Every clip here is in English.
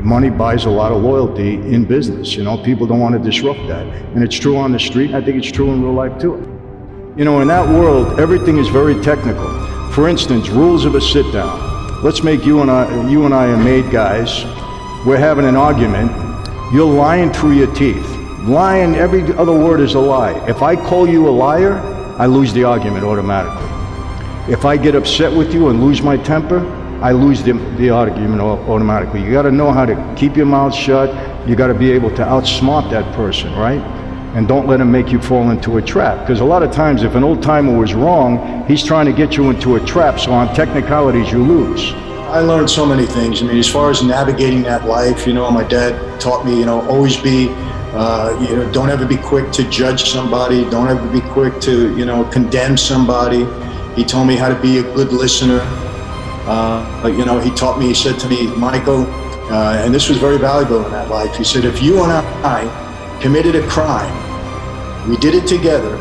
Money buys a lot of loyalty in business. People don't want to disrupt that. And it's true on the street, and I think it's true in real life too. In that world, everything is very technical. For instance, rules of a sit down. Let's make you and I are made guys. We're having an argument. You're lying through your teeth. Lying, every other word is a lie. If I call you a liar, I lose the argument automatically. If I get upset with you and lose my temper, I lose the argument automatically. You gotta know how to keep your mouth shut. You gotta be able to outsmart that person, right? And don't let him make you fall into a trap. Because a lot of times, if an old timer was wrong, he's trying to get you into a trap, so on technicalities, you lose. I learned so many things. As far as navigating that life, my dad taught me, always be, don't ever be quick to judge somebody. Don't ever be quick to, condemn somebody. He told me how to be a good listener. He taught me, he said to me, Michael, and this was very valuable in that life. He said, if you and I committed a crime, we did it together.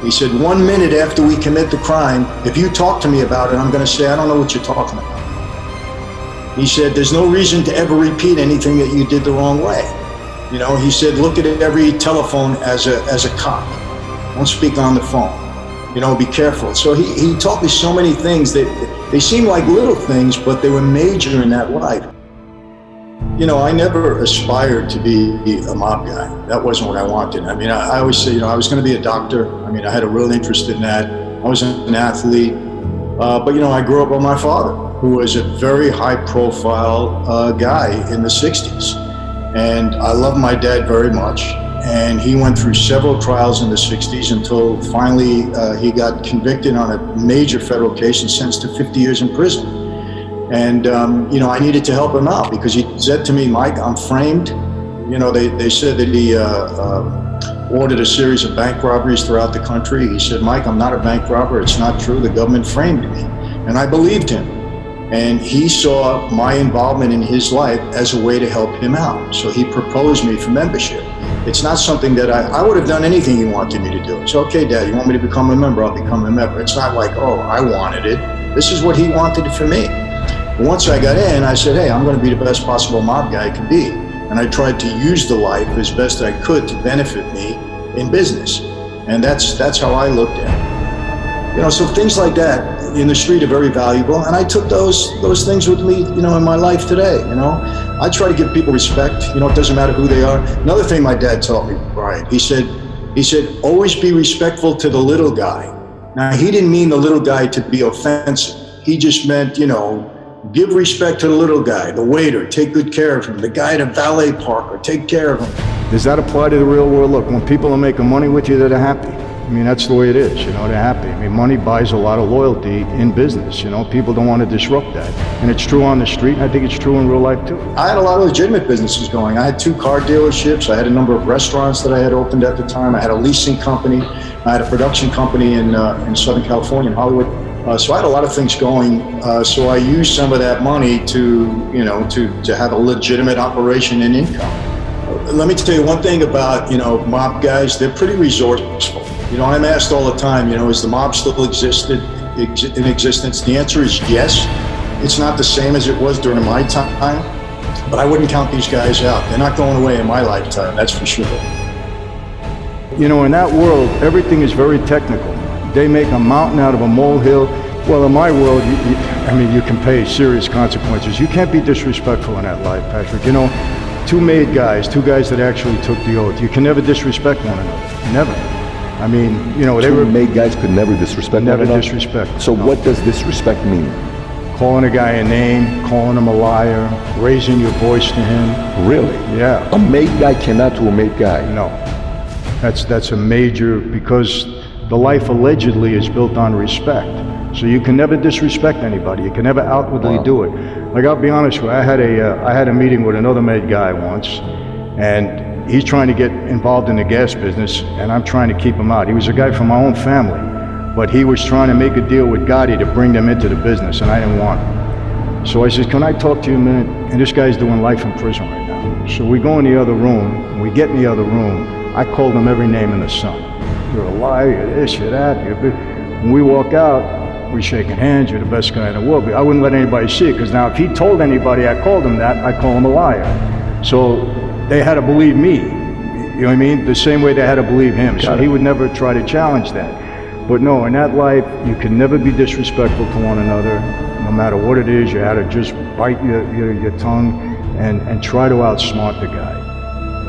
He said, 1 minute after we commit the crime, if you talk to me about it, I'm going to say, I don't know what you're talking about. He said, there's no reason to ever repeat anything that you did the wrong way. He said, look at every telephone as a cop. Don't speak on the phone. Be careful. So he taught me so many things that they seem like little things, but they were major in that life. I never aspired to be a mob guy. That wasn't what I wanted. I always say, I was going to be a doctor. I had a real interest in that. I was an athlete. But I grew up with my father, who was a very high-profile guy in the 60s. And I love my dad very much. And he went through several trials in the 60s until finally he got convicted on a major federal case and sentenced to 50 years in prison. And, I needed to help him out because he said to me, Mike, I'm framed. They said that he ordered a series of bank robberies throughout the country. He said, Mike, I'm not a bank robber. It's not true. The government framed me. And I believed him. And he saw my involvement in his life as a way to help him out. So he proposed me for membership. It's not something that I would have done anything he wanted me to do. It's okay, Dad, you want me to become a member, I'll become a member. It's not like, oh, I wanted it. This is what he wanted for me. But once I got in, I said, hey, I'm going to be the best possible mob guy I can be. And I tried to use the life as best I could to benefit me in business. And that's how I looked at it. So things like that in the street are very valuable. And I took those things with me, in my life today, I try to give people respect. It doesn't matter who they are. Another thing my dad taught me, Brian, he said, always be respectful to the little guy. Now, he didn't mean the little guy to be offensive. He just meant, give respect to the little guy, the waiter, take good care of him, the guy at a valet parker, take care of him. Does that apply to the real world? Look, when people are making money with you, they're happy. That's the way it is, they're happy. Money buys a lot of loyalty in business, people don't want to disrupt that. And it's true on the street, and I think it's true in real life too. I had a lot of legitimate businesses going. I had 2 car dealerships, I had a number of restaurants that I had opened at the time, I had a leasing company, I had a production company in Southern California, in Hollywood. So I had a lot of things going, so I used some of that money to have a legitimate operation and income. Let me tell you one thing about, mob guys, they're pretty resourceful. I'm asked all the time, is the mob still in existence? The answer is yes. It's not the same as it was during my time, but I wouldn't count these guys out. They're not going away in my lifetime, that's for sure. In that world, everything is very technical. They make a mountain out of a molehill. Well, in my world, you can pay serious consequences. You can't be disrespectful in that life, Patrick. 2 made guys, 2 guys that actually took the oath. You can never disrespect one another, never. They were made guys could never disrespect one another? Never disrespect. So what does disrespect mean? Calling a guy a name, calling him a liar, raising your voice to him. Really? Yeah. A made guy cannot do a made guy? No. That's a major, because the life allegedly is built on respect. So you can never disrespect anybody. You can never outwardly do it. Like, I'll be honest with you, I had a meeting with another made guy once, and he's trying to get involved in the gas business, and I'm trying to keep him out. He was a guy from my own family, but he was trying to make a deal with Gotti to bring them into the business, and I didn't want him. So I said, can I talk to you a minute? And this guy's doing life in prison right now. So we go in the other room, and we get in the other room. I called him every name in the sun. You're a liar, you're this, you're that. When we walk out, we're shaking hands, you're the best guy in the world. But I wouldn't let anybody see it, because now if he told anybody I called him that, I call him a liar. So they had to believe me, you know what I mean? The same way they had to believe him. So he would never try to challenge that. But no, in that life, you can never be disrespectful to one another. No matter what it is, you had to just bite your tongue and try to outsmart the guy.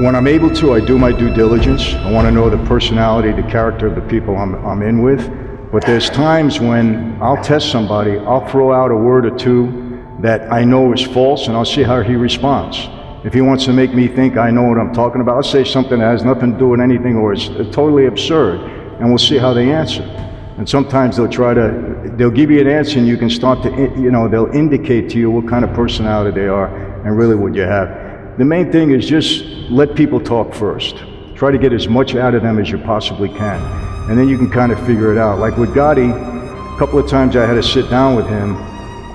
When I'm able to, I do my due diligence. I want to know the personality, the character of the people I'm in with. But there's times when I'll test somebody, I'll throw out a word or two that I know is false, and I'll see how he responds. If he wants to make me think I know what I'm talking about, I'll say something that has nothing to do with anything or is totally absurd, and we'll see how they answer. And sometimes they'll give you an answer, and you can start to, they'll indicate to you what kind of personality they are and really what you have. The main thing is just let people talk first. Try to get as much out of them as you possibly can. And then you can kind of figure it out. Like with Gotti, a couple of times I had to sit down with him.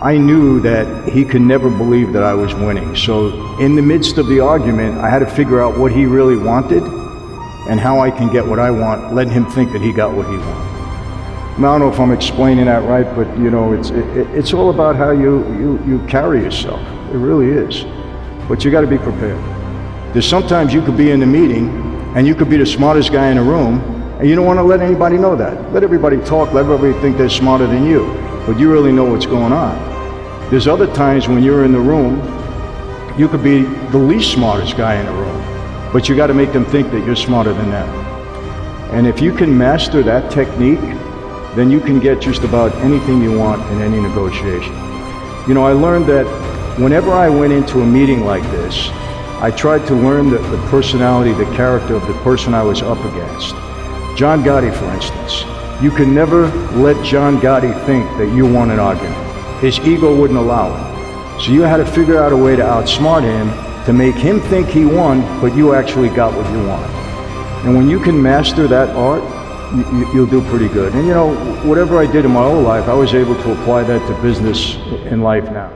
I knew that he could never believe that I was winning. So in the midst of the argument, I had to figure out what he really wanted and how I can get what I want, letting him think that he got what he wanted. I don't know if I'm explaining that right, but it's all about how you carry yourself. It really is. But you got to be prepared. There's sometimes you could be in the meeting and you could be the smartest guy in the room, and you don't want to let anybody know that. Let everybody talk, let everybody think they're smarter than you, but you really know what's going on. There's other times when you're in the room, you could be the least smartest guy in the room, but you got to make them think that you're smarter than them. And if you can master that technique, then you can get just about anything you want in any negotiation. I learned that whenever I went into a meeting like this, I tried to learn the personality, the character of the person I was up against. John Gotti, for instance. You can never let John Gotti think that you won an argument. His ego wouldn't allow it. So you had to figure out a way to outsmart him to make him think he won, but you actually got what you wanted. And when you can master that art, you'll do pretty good. And whatever I did in my whole life, I was able to apply that to business in life now.